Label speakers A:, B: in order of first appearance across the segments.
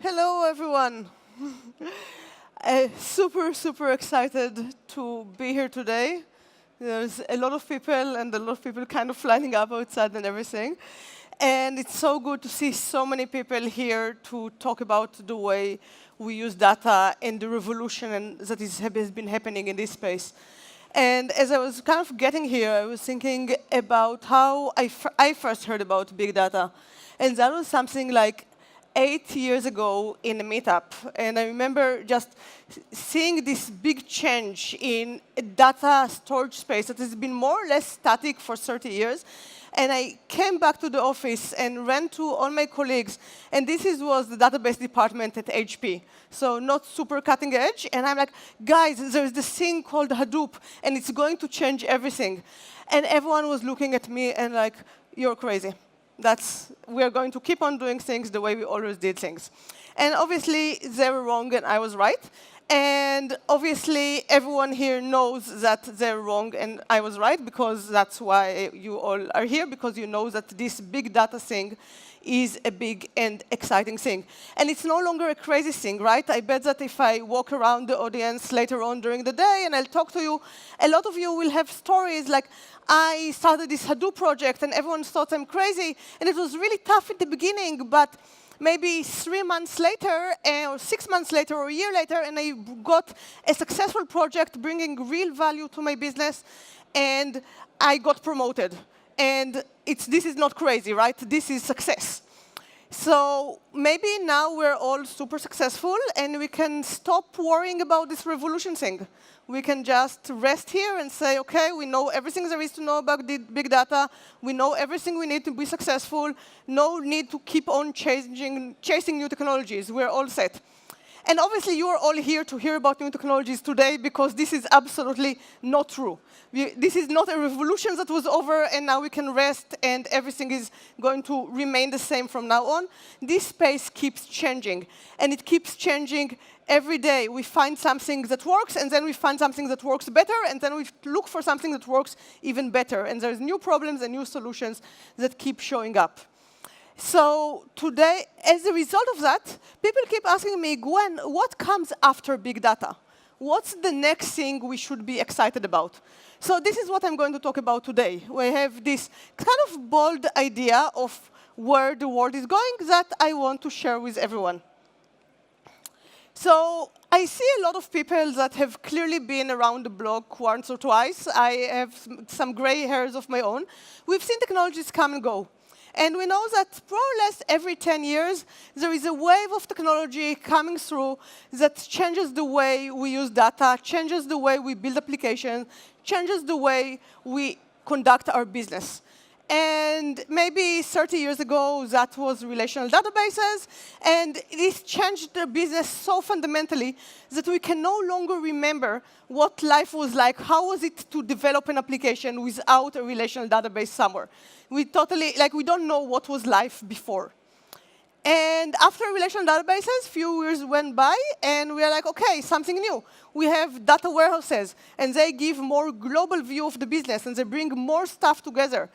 A: Hello, everyone. Super excited to be here today. There's a lot of people, and a lot of people kind of lining up outside and everything. And it's so good to see so many people here to talk about the way we use data and the revolution that has been happening in this space. And as I was kind of getting here, I was thinking about how I first heard about big data. And that was something like 8 years ago in a meetup. And I remember just seeing this big change in a data storage space that has been more or less static for 30 years. And I came back to the office and ran to all my colleagues. And this was the database department at HP. So not super cutting edge. And I'm like, guys, there's this thing called Hadoop, and it's going to change everything. And everyone was looking at me and like, you're crazy. We're going to keep on doing things the way we always did things. And obviously, they were wrong and I was right. And obviously, everyone here knows that they're wrong and I was right, because that's why you all are here, because you know that this big data thing is a big and exciting thing. And it's no longer a crazy thing, right? I bet that if I walk around the audience later on during the day and I'll talk to you, a lot of you will have stories like, I started this Hadoop project and everyone thought I'm crazy, and it was really tough in the beginning, but maybe 3 months later, or 6 months later, or a year later, and I got a successful project bringing real value to my business, and I got promoted. And this is not crazy, right? This is success. So maybe now we're all super successful, and we can stop worrying about this revolution thing. We can just rest here and say, OK, we know everything there is to know about the big data. We know everything we need to be successful. No need to keep on chasing new technologies. We're all set. And obviously, you are all here to hear about new technologies today, because this is absolutely not true. This is not a revolution that was over, and now we can rest, and everything is going to remain the same from now on. This space keeps changing, and it keeps changing every day. We find something that works, and then we find something that works better, and then we look for something that works even better. And there's new problems and new solutions that keep showing up. So today, as a result of that, people keep asking me, Gwen, what comes after big data? What's the next thing we should be excited about? So this is what I'm going to talk about today. We have this kind of bold idea of where the world is going that I want to share with everyone. So I see a lot of people that have clearly been around the block once or twice. I have some gray hairs of my own. We've seen technologies come and go. And we know that more or less every 10 years, there is a wave of technology coming through that changes the way we use data, changes the way we build applications, changes the way we conduct our business. And maybe 30 years ago, that was relational databases. And this changed the business so fundamentally that we can no longer remember what life was like. How was it to develop an application without a relational database somewhere? We don't know what was life before. And after relational databases, a few years went by, and we are like, OK, something new. We have data warehouses, and they give more global view of the business, and they bring more stuff together.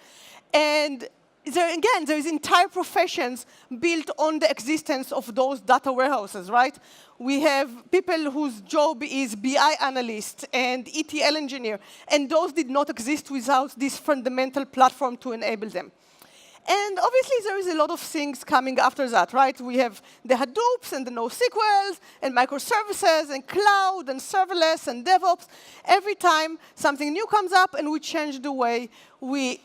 A: And again, there is entire professions built on the existence of those data warehouses, right? We have people whose job is BI analyst and ETL engineer, and those did not exist without this fundamental platform to enable them. And obviously, there is a lot of things coming after that, right? We have the Hadoops and the NoSQLs and microservices and cloud and serverless and DevOps. Every time something new comes up, and we change the way we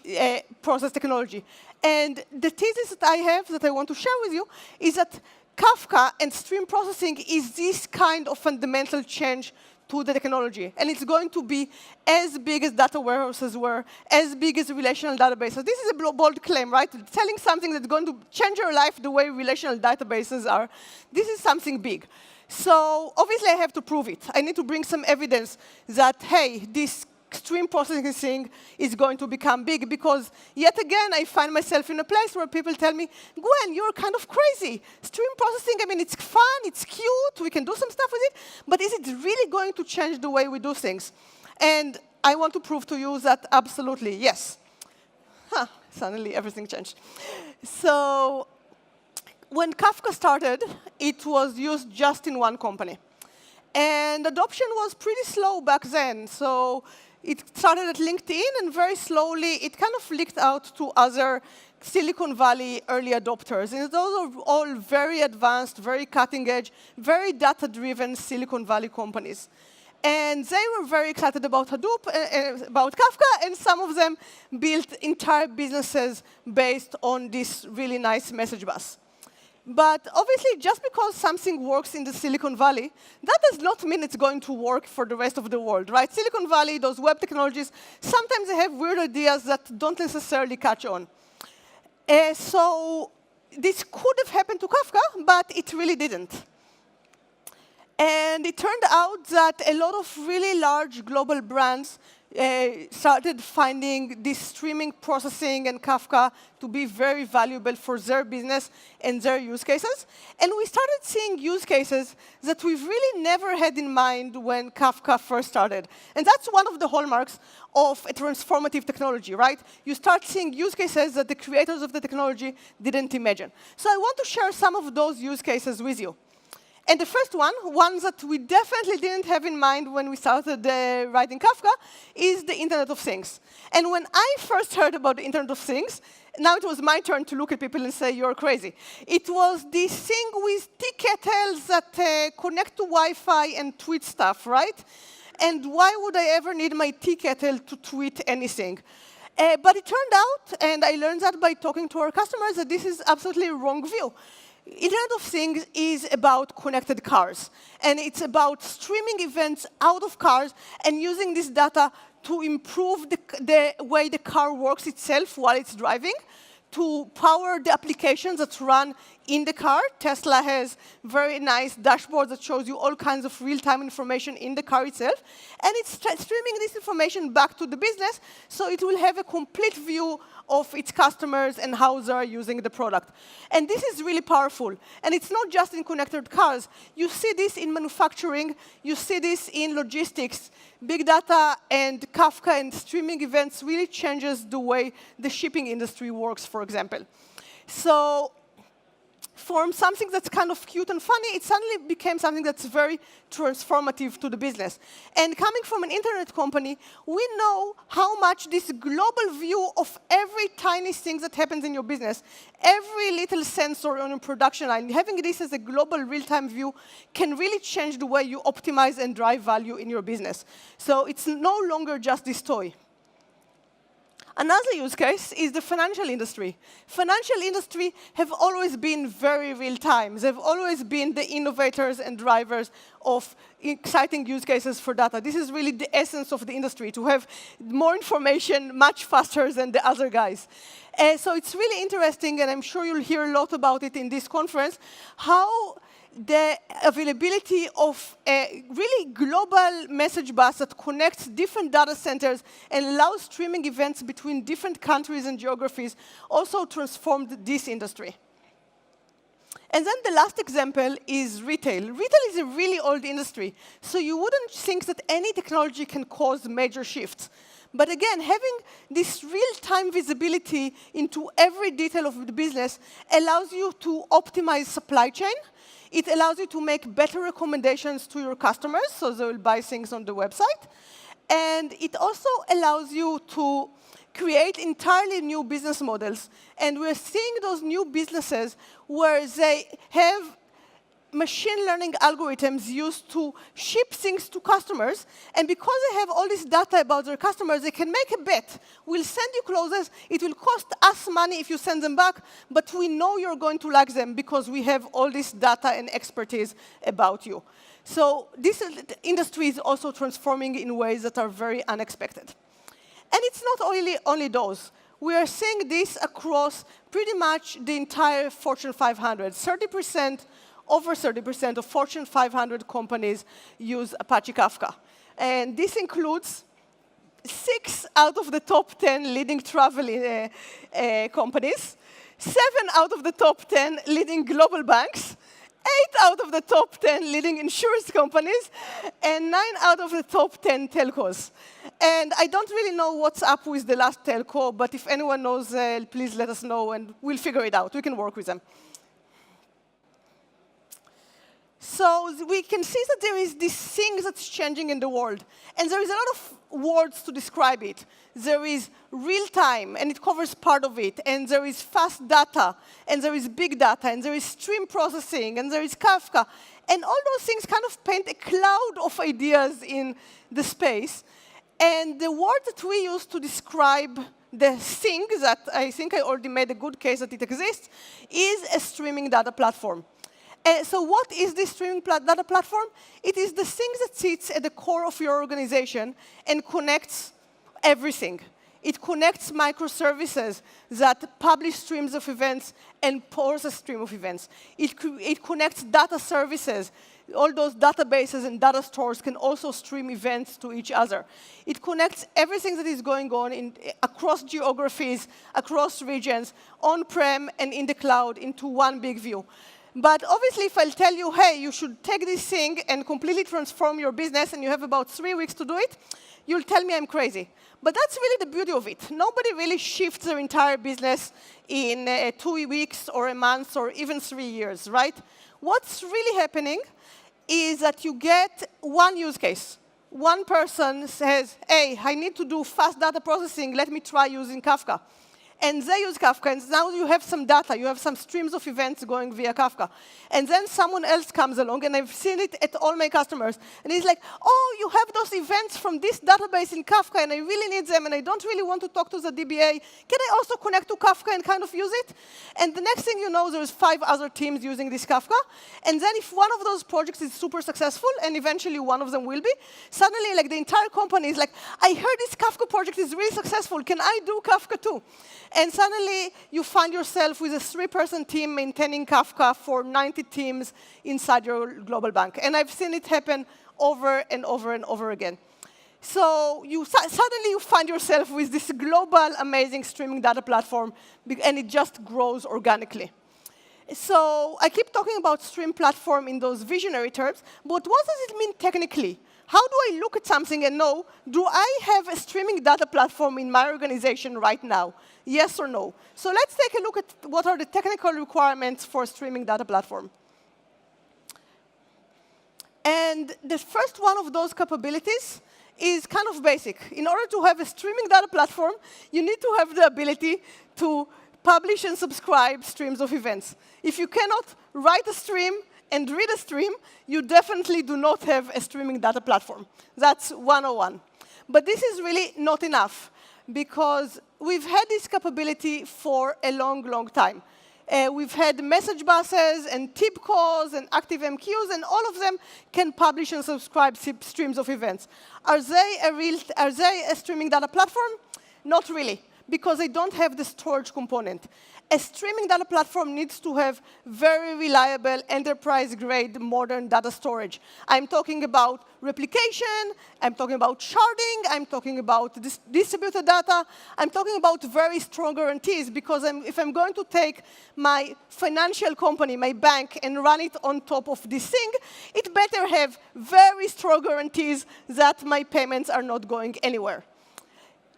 A: process technology. And the thesis that I have that I want to share with you is that Kafka and stream processing is this kind of fundamental change to the technology. And it's going to be as big as data warehouses were, as big as relational databases. This is a bold claim, right? Telling something that's going to change your life the way relational databases are. This is something big. So obviously, I have to prove it. I need to bring some evidence that, hey, this stream processing thing is going to become big, because yet again, I find myself in a place where people tell me, Gwen, you're kind of crazy. Stream processing, I mean, it's fun, it's cute, we can do some stuff with it, but is it really going to change the way we do things? And I want to prove to you that absolutely, yes. Suddenly everything changed. So when Kafka started, it was used just in one company. And adoption was pretty slow back then. So it started at LinkedIn, and very slowly, it kind of leaked out to other Silicon Valley early adopters. And those are all very advanced, very cutting edge, very data-driven Silicon Valley companies. And they were very excited about Hadoop, about Kafka, and some of them built entire businesses based on this really nice message bus. But obviously, just because something works in the Silicon Valley, that does not mean it's going to work for the rest of the world, right? Silicon Valley, those web technologies, sometimes they have weird ideas that don't necessarily catch on. So this could have happened to Kafka, but it really didn't. And it turned out that a lot of really large global brands started finding this streaming processing and Kafka to be very valuable for their business and their use cases. And we started seeing use cases that we've really never had in mind when Kafka first started. And that's one of the hallmarks of a transformative technology, right? You start seeing use cases that the creators of the technology didn't imagine. So I want to share some of those use cases with you. And the first one that we definitely didn't have in mind when we started writing Kafka, is the Internet of Things. And when I first heard about the Internet of Things, now it was my turn to look at people and say, you're crazy. It was this thing with T-kettles that connect to Wi-Fi and tweet stuff, right? And why would I ever need my T-kettle to tweet anything? But it turned out, and I learned that by talking to our customers, that this is absolutely a wrong view. Internet of Things is about connected cars. And it's about streaming events out of cars and using this data to improve the way the car works itself while it's driving, to power the applications that run in the car. Tesla has very nice dashboards that shows you all kinds of real-time information in the car itself. And it's streaming this information back to the business, so it will have a complete view of its customers and how they're using the product. And this is really powerful. And it's not just in connected cars. You see this in manufacturing. You see this in logistics. Big data and Kafka and streaming events really changes the way the shipping industry works, for example. So from something that's kind of cute and funny, it suddenly became something that's very transformative to the business. And coming from an internet company, we know how much this global view of every tiny thing that happens in your business, every little sensor on your production line, having this as a global real-time view can really change the way you optimize and drive value in your business. So it's no longer just this toy. Another use case is the financial industry. Financial industry have always been very real-time. They've always been the innovators and drivers of exciting use cases for data. This is really the essence of the industry, to have more information much faster than the other guys. So it's really interesting, and I'm sure you'll hear a lot about it in this conference, how the availability of a really global message bus that connects different data centers and allows streaming events between different countries and geographies also transformed this industry. And then the last example is retail. Retail is a really old industry, so you wouldn't think that any technology can cause major shifts. But again, having this real-time visibility into every detail of the business allows you to optimize supply chain. It allows you to make better recommendations to your customers, so they will buy things on the website. And it also allows you to create entirely new business models. And we're seeing those new businesses where they have machine learning algorithms used to ship things to customers. And because they have all this data about their customers, they can make a bet. We'll send you clothes. It will cost us money if you send them back, but we know you're going to like them because we have all this data and expertise about you. So this industry is also transforming in ways that are very unexpected. And it's not only those. We are seeing this across pretty much the entire Fortune 500. Over 30% of Fortune 500 companies use Apache Kafka. And this includes 6 out of the top 10 leading travel companies, 7 out of the top 10 leading global banks, 8 out of the top 10 leading insurance companies, and 9 out of the top 10 telcos. And I don't really know what's up with the last telco, but if anyone knows, please let us know, and we'll figure it out. We can work with them. So we can see that there is this thing that's changing in the world. And there is a lot of words to describe it. There is real time, and it covers part of it. And there is fast data, and there is big data, and there is stream processing, and there is Kafka. And all those things kind of paint a cloud of ideas in the space. And the word that we use to describe the thing that I think I already made a good case that it exists is a streaming data platform. So what is this streaming data platform? It is the thing that sits at the core of your organization and connects everything. It connects microservices that publish streams of events and process stream of events. It connects data services. All those databases and data stores can also stream events to each other. It connects everything that is going on across geographies, across regions, on-prem and in the cloud into one big view. But obviously, if I'll tell you, hey, you should take this thing and completely transform your business, and you have about 3 weeks to do it, you'll tell me I'm crazy. But that's really the beauty of it. Nobody really shifts their entire business in 2 weeks or a month or even 3 years, right? What's really happening is that you get one use case. One person says, hey, I need to do fast data processing. Let me try using Kafka. And they use Kafka, and now you have some data, you have some streams of events going via Kafka. And then someone else comes along, and I've seen it at all my customers, and he's like, oh, you have those events from this database in Kafka, and I really need them, and I don't really want to talk to the DBA. Can I also connect to Kafka and kind of use it? And the next thing you know, there's 5 other teams using this Kafka, and then if one of those projects is super successful, and eventually one of them will be, suddenly like the entire company is like, I heard this Kafka project is really successful, can I do Kafka too? And suddenly, you find yourself with a 3-person team maintaining Kafka for 90 teams inside your global bank. And I've seen it happen over and over and over again. So suddenly, you find yourself with this global, amazing streaming data platform, and it just grows organically. So I keep talking about stream platform in those visionary terms, but what does it mean technically? How do I look at something and know, do I have a streaming data platform in my organization right now? Yes or no? So let's take a look at what are the technical requirements for a streaming data platform. And the first one of those capabilities is kind of basic. In order to have a streaming data platform, you need to have the ability to publish and subscribe streams of events. If you cannot write a stream and read a stream, you definitely do not have a streaming data platform. That's 101. But this is really not enough, because we've had this capability for a long, long time. We've had message buses and tip calls and active MQs, and all of them can publish and subscribe streams of events. Are they a streaming data platform? Not really, because they don't have the storage component. A streaming data platform needs to have very reliable, enterprise-grade, modern data storage. I'm talking about replication, I'm talking about sharding, I'm talking about distributed data, I'm talking about very strong guarantees, because if I'm going to take my financial company, my bank, and run it on top of this thing, it better have very strong guarantees that my payments are not going anywhere.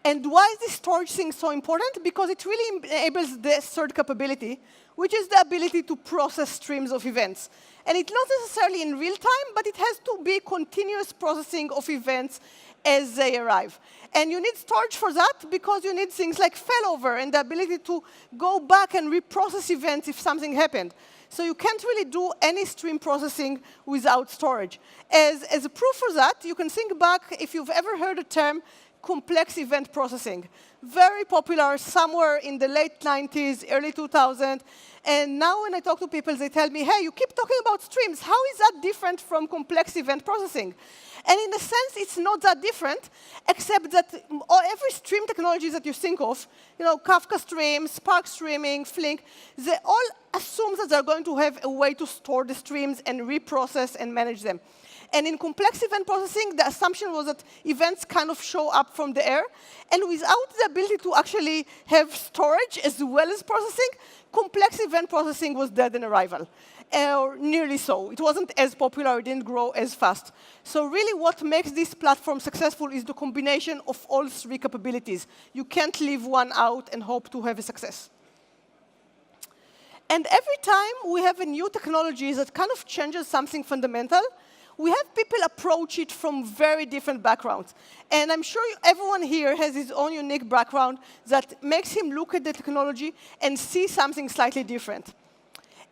A: And why is this storage thing so important? Because it really enables the third capability, which is the ability to process streams of events. And it's not necessarily in real time, but it has to be continuous processing of events as they arrive. And you need storage for that because you need things like failover and the ability to go back and reprocess events if something happened. So you can't really do any stream processing without storage. As a proof for that, you can think back if you've ever heard the term complex event processing. Very popular somewhere in the late 90s, early 2000s. And now when I talk to people, they tell me, hey, you keep talking about streams. How is that different from complex event processing? And in a sense, it's not that different, except that every stream technology that you think of, Kafka Stream, Spark Streaming, Flink, they all assume that they're going to have a way to store the streams and reprocess and manage them. And in complex event processing, the assumption was that events kind of show up from the air. And without the ability to actually have storage as well as processing, complex event processing was dead in arrival, or nearly so. It wasn't as popular, it didn't grow as fast. So really what makes this platform successful is the combination of all 3 capabilities. You can't leave one out and hope to have a success. And every time we have a new technology that kind of changes something fundamental, we have people approach it from very different backgrounds. And I'm sure everyone here has his own unique background that makes him look at the technology and see something slightly different.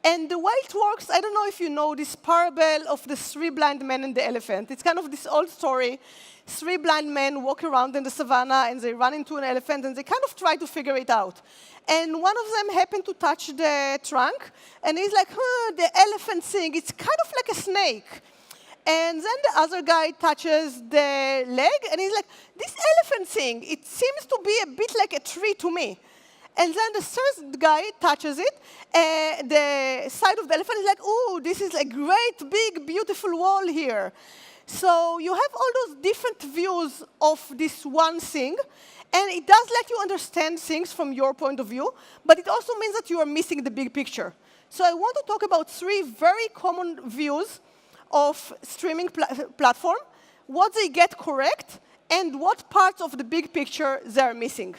A: And the way it works, I don't know if you know this parable of the three blind men and the elephant. It's kind of this old story. Three blind men walk around in the savannah, and they run into an elephant, and they kind of try to figure it out. And one of them happened to touch the trunk, and he's like, the elephant thing, it's kind of like a snake. And then the other guy touches the leg, and he's like, this elephant thing, it seems to be a bit like a tree to me. And then the third guy touches it, and the side of the elephant is like, ooh, this is a great, big, beautiful wall here. So you have all those different views of this one thing, and it does let you understand things from your point of view, but it also means that you are missing the big picture. So I want to talk about three very common views of streaming platform, what they get correct, and what parts of the big picture they are missing.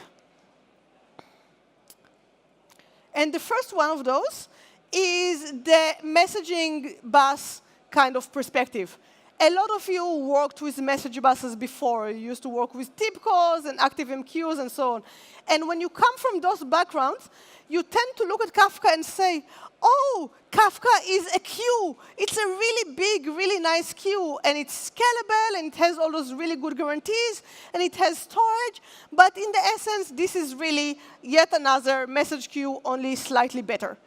A: And the first one of those is the messaging bus kind of perspective. A lot of you worked with message buses before. You used to work with TIBCOs and ActiveMQs and so on. And when you come from those backgrounds, you tend to look at Kafka and say, oh, Kafka is a queue. It's a really big, really nice queue, and it's scalable, and it has all those really good guarantees, and it has storage. But in the essence, this is really yet another message queue, only slightly better.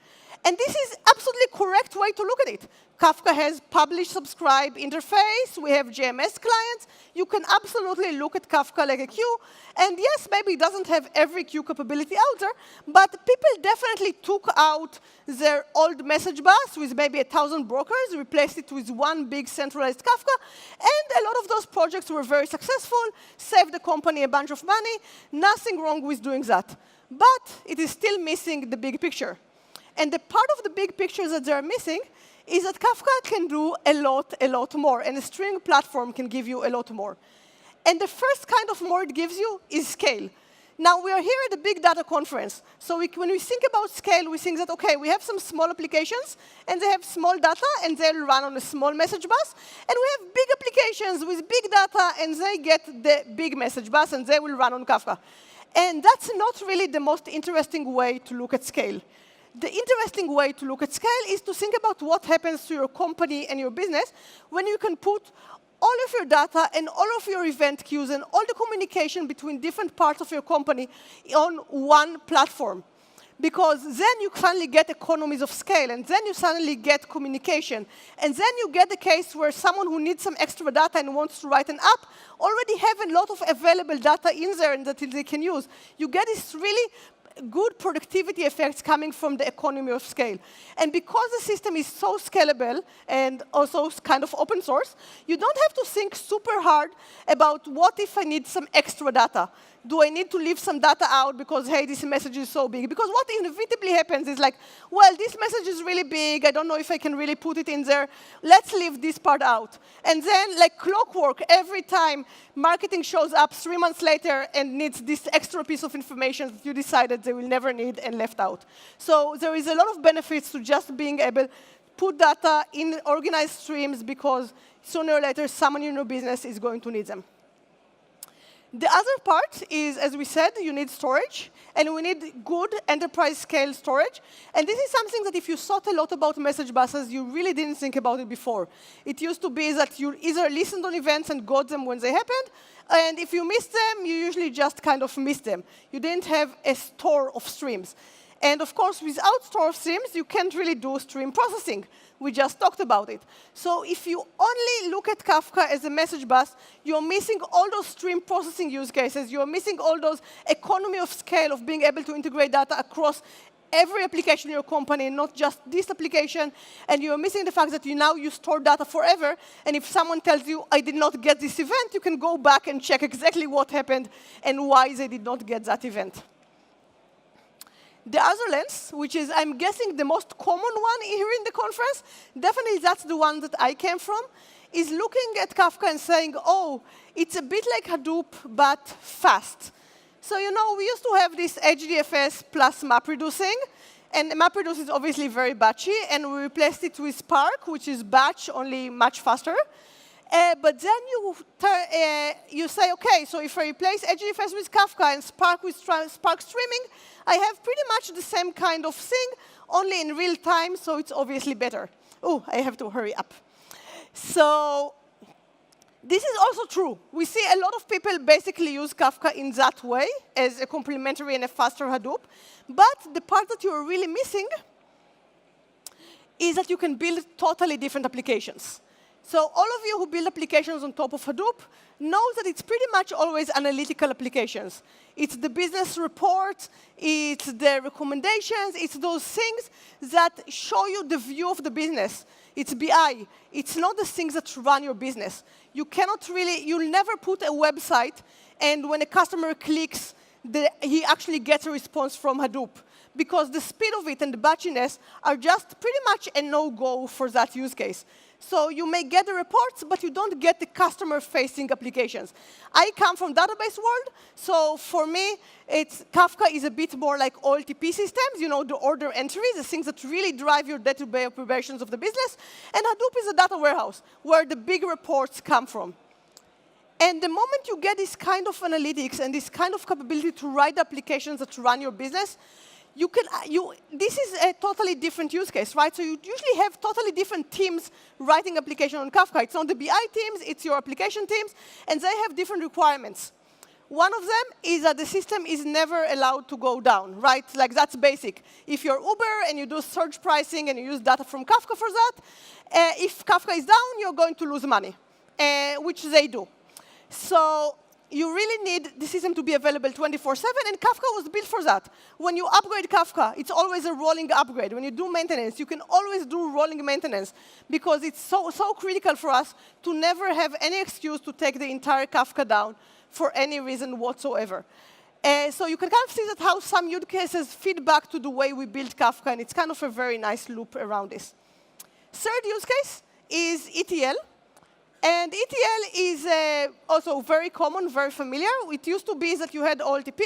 A: And this is absolutely correct way to look at it. Kafka has publish-subscribe interface. We have JMS clients. You can absolutely look at Kafka like a queue. And yes, maybe it doesn't have every queue capability out there, but people definitely took out their old message bus with maybe 1,000 brokers, replaced it with one big centralized Kafka, and a lot of those projects were very successful, saved the company a bunch of money. Nothing wrong with doing that. But it is still missing the big picture. And the part of the big picture that they're missing is that Kafka can do a lot more, and a string platform can give you a lot more. And the first kind of more it gives you is scale. Now, we are here at the Big Data conference. So when we think about scale, we think that, OK, we have some small applications, and they have small data, and they'll run on a small message bus. And we have big applications with big data, and they get the big message bus, and they will run on Kafka. And that's not really the most interesting way to look at scale. The interesting way to look at scale is to think about what happens to your company and your business when you can put all of your data and all of your event queues and all the communication between different parts of your company on one platform. Because then you suddenly get economies of scale, and then you suddenly get communication. And then you get the case where someone who needs some extra data and wants to write an app already have a lot of available data in there and that they can use. You get this really good productivity effects coming from the economy of scale. And because the system is so scalable and also kind of open source, you don't have to think super hard about what if I need some extra data. Do I need to leave some data out because, hey, this message is so big? Because what inevitably happens is like, well, this message is really big. I don't know if I can really put it in there. Let's leave this part out. And then, like clockwork, every time marketing shows up 3 months later and needs this extra piece of information that you decided they will never need and left out. So there is a lot of benefits to just being able to put data in organized streams because sooner or later someone in your business is going to need them. The other part is, as we said, you need storage, and we need good enterprise-scale storage. And this is something that if you thought a lot about message buses, you really didn't think about it before. It used to be that you either listened on events and got them when they happened, and if you missed them, you usually just kind of missed them. You didn't have a store of streams. And of course, without store of streams, you can't really do stream processing. We just talked about it. So if you only look at Kafka as a message bus, you're missing all those stream processing use cases. You're missing all those economy of scale of being able to integrate data across every application in your company, not just this application. And you're missing the fact that you store data forever. And if someone tells you, I did not get this event, you can go back and check exactly what happened and why they did not get that event. The other lens, which is, I'm guessing, the most common one here in the conference, definitely that's the one that I came from, is looking at Kafka and saying, oh, it's a bit like Hadoop, but fast. So, we used to have this HDFS plus map reducing, And MapReduce is obviously very batchy, and we replaced it with Spark, which is batch, only much faster. But then you say, OK, so if I replace HDFS with Kafka and Spark with Spark streaming, I have pretty much the same kind of thing, only in real time, so it's obviously better. Oh, I have to hurry up. So this is also true. We see a lot of people basically use Kafka in that way, as a complementary and a faster Hadoop. But the part that you're really missing is that you can build totally different applications. So all of you who build applications on top of Hadoop know that it's pretty much always analytical applications. It's the business reports, it's the recommendations, it's those things that show you the view of the business. It's BI. It's not the things that run your business. You cannot really, you'll never put a website, and when a customer clicks, he actually gets a response from Hadoop, because the speed of it and the batchiness are just pretty much a no-go for that use case. So you may get the reports, but you don't get the customer-facing applications. I come from database world, so for me, Kafka is a bit more like OLTP systems, the order entries, the things that really drive your day-to-day operations of the business. And Hadoop is a data warehouse, where the big reports come from. And the moment you get this kind of analytics and this kind of capability to write applications that run your business, this is a totally different use case, right? So you usually have totally different teams writing application on Kafka. It's not the BI teams, it's your application teams, and they have different requirements. One of them is that the system is never allowed to go down, right? Like, that's basic. If you're Uber and you do surge pricing and you use data from Kafka for that, if Kafka is down, you're going to lose money, which they do. So you really need the system to be available 24/7, and Kafka was built for that. When you upgrade Kafka, it's always a rolling upgrade. When you do maintenance, you can always do rolling maintenance, because it's so critical for us to never have any excuse to take the entire Kafka down for any reason whatsoever. So you can kind of see that how some use cases feed back to the way we build Kafka, and it's kind of a very nice loop around this. Third use case is ETL. And ETL is also very common, very familiar. It used to be that you had OLTP,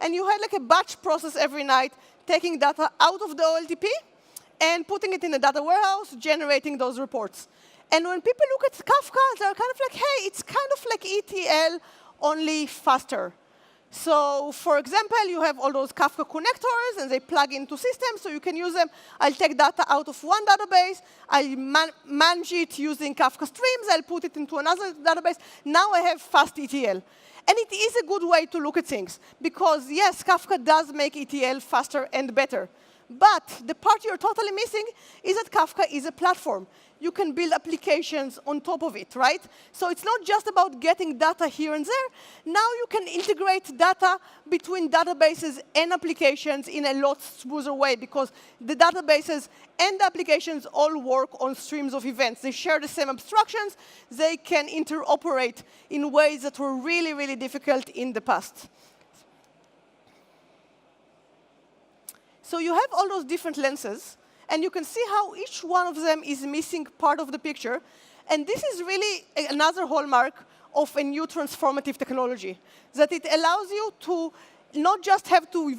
A: and you had like a batch process every night, taking data out of the OLTP and putting it in a data warehouse, generating those reports. And when people look at Kafka, they're kind of like, hey, it's kind of like ETL, only faster. So for example, you have all those Kafka connectors, and they plug into systems, so you can use them. I'll take data out of one database. I'll manage it using Kafka streams. I'll put it into another database. Now I have fast ETL. And it is a good way to look at things, because yes, Kafka does make ETL faster and better. But the part you're totally missing is that Kafka is a platform. You can build applications on top of it, right? So it's not just about getting data here and there. Now you can integrate data between databases and applications in a lot smoother way, because the databases and the applications all work on streams of events. They share the same abstractions. They can interoperate in ways that were really, really difficult in the past. So you have all those different lenses, and you can see how each one of them is missing part of the picture. And this is really another hallmark of a new transformative technology, that it allows you to not just have to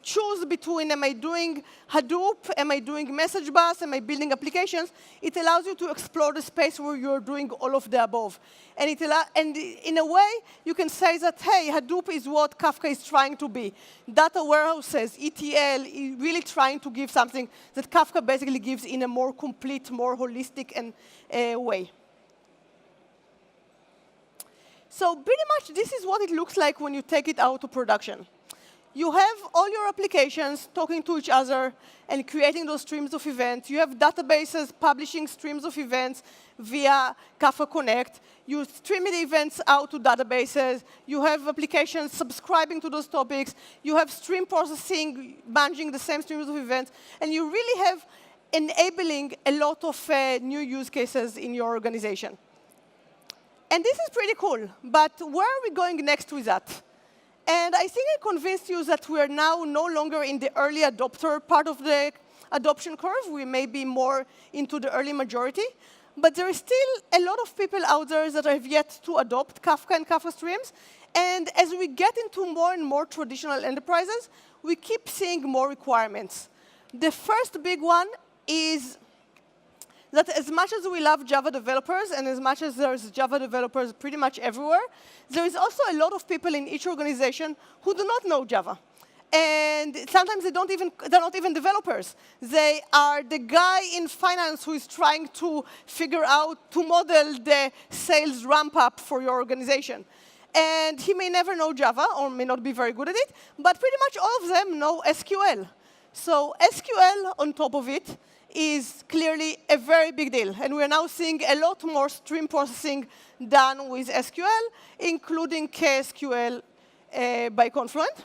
A: choose between, am I doing Hadoop, am I doing message bus, am I building applications? It allows you to explore the space where you're doing all of the above. And in a way, you can say that, hey, Hadoop is what Kafka is trying to be. Data warehouses, ETL, really trying to give something that Kafka basically gives in a more complete, more holistic way. So pretty much this is what it looks like when you take it out to production. You have all your applications talking to each other and creating those streams of events. You have databases publishing streams of events via Kafka Connect. You stream the events out to databases. You have applications subscribing to those topics. You have stream processing managing the same streams of events. And you really have enabling a lot of new use cases in your organization. And this is pretty cool. But where are we going next with that? And I think I convinced you that we are now no longer in the early adopter part of the adoption curve. We may be more into the early majority. But there is still a lot of people out there that have yet to adopt Kafka and Kafka streams. And as we get into more and more traditional enterprises, we keep seeing more requirements. The first big one is that as much as we love Java developers, and as much as there's Java developers pretty much everywhere, there is also a lot of people in each organization who do not know Java. And sometimes they're not even developers. They are the guy in finance who is trying to figure out, to model the sales ramp up for your organization. And he may never know Java, or may not be very good at it, but pretty much all of them know SQL. So SQL on top of it is clearly a very big deal. And we're now seeing a lot more stream processing done with SQL, including KSQL by Confluent.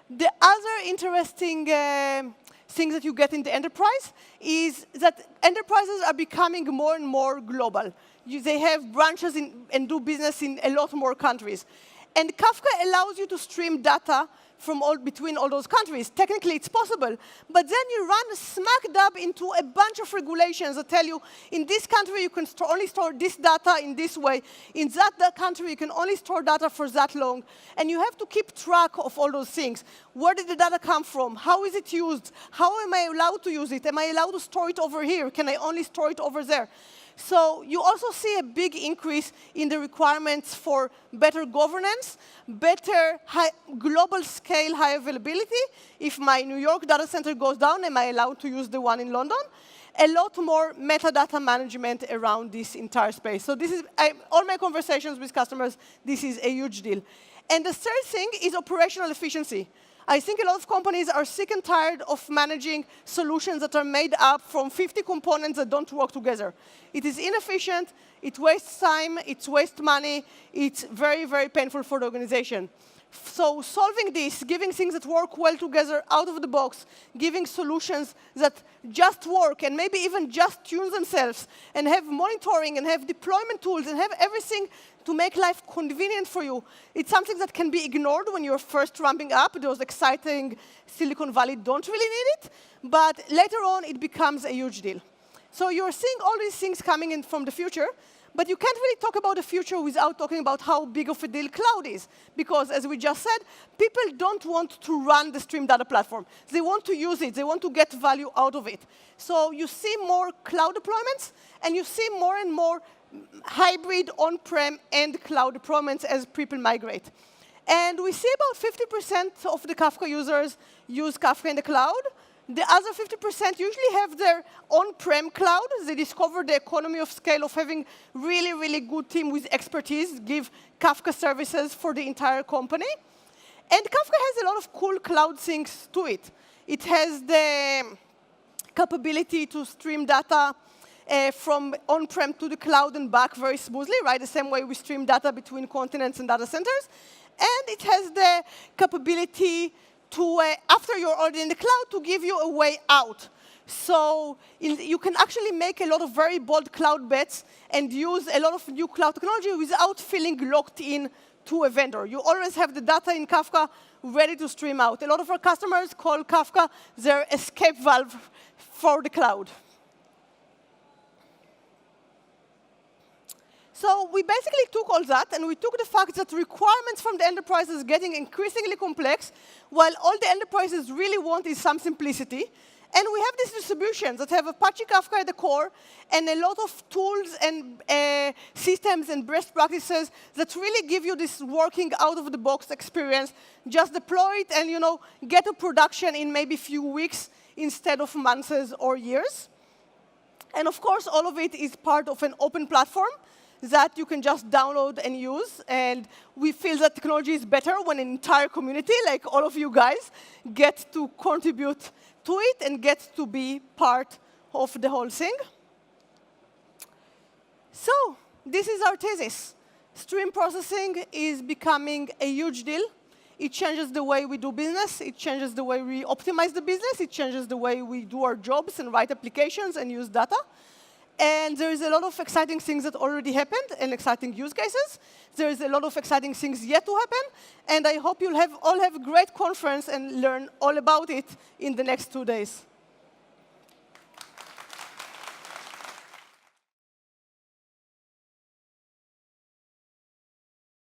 A: The other interesting thing that you get in the enterprise is that enterprises are becoming more and more global. They have branches and do business in a lot more countries. And Kafka allows you to stream data from between all those countries. Technically, it's possible. But then you run smack dab into a bunch of regulations that tell you, in this country, you can only store this data in this way. In that country, you can only store data for that long. And you have to keep track of all those things. Where did the data come from? How is it used? How am I allowed to use it? Am I allowed to store it over here? Can I only store it over there? So you also see a big increase in the requirements for better governance, better global scale, high availability. If my New York data center goes down, am I allowed to use the one in London? A lot more metadata management around this entire space. So this is, all my conversations with customers, this is a huge deal. And the third thing is operational efficiency. I think a lot of companies are sick and tired of managing solutions that are made up from 50 components that don't work together. It is inefficient, it wastes time, it wastes money, it's very, very painful for the organization. So solving this, giving things that work well together out of the box, giving solutions that just work and maybe even just tune themselves and have monitoring and have deployment tools and have everything to make life convenient for you. It's something that can be ignored when you're first ramping up. Those exciting Silicon Valley don't really need it. But later on, it becomes a huge deal. So you're seeing all these things coming in from the future. But you can't really talk about the future without talking about how big of a deal cloud is. Because as we just said, people don't want to run the stream data platform. They want to use it. They want to get value out of it. So you see more cloud deployments, and you see more and more hybrid on-prem and cloud deployments as people migrate. And we see about 50% of the Kafka users use Kafka in the cloud. The other 50% usually have their on-prem cloud. They discover the economy of scale of having really, really good team with expertise, give Kafka services for the entire company. And Kafka has a lot of cool cloud things to it. It has the capability to stream data from on-prem to the cloud and back very smoothly, right? The same way we stream data between continents and data centers. And it has the capability to, after you're already in the cloud, to give you a way out. So you can actually make a lot of very bold cloud bets and use a lot of new cloud technology without feeling locked in to a vendor. You always have the data in Kafka ready to stream out. A lot of our customers call Kafka their escape valve for the cloud. So we basically took all that, and we took the fact that requirements from the enterprise is getting increasingly complex, while all the enterprises really want is some simplicity. And we have these distributions that have Apache Kafka at the core, and a lot of tools and systems and best practices that really give you this working out-of-the-box experience. Just deploy it and get to production in maybe a few weeks instead of months or years. And of course, all of it is part of an open platform that you can just download and use. And we feel that technology is better when an entire community, like all of you guys, get to contribute to it and get to be part of the whole thing. So this is our thesis. Stream processing is becoming a huge deal. It changes the way we do business. It changes the way we optimize the business. It changes the way we do our jobs and write applications and use data. And there is a lot of exciting things that already happened and exciting use cases. There is a lot of exciting things yet to happen. And I hope you'll all have a great conference and learn all about it in the next 2 days.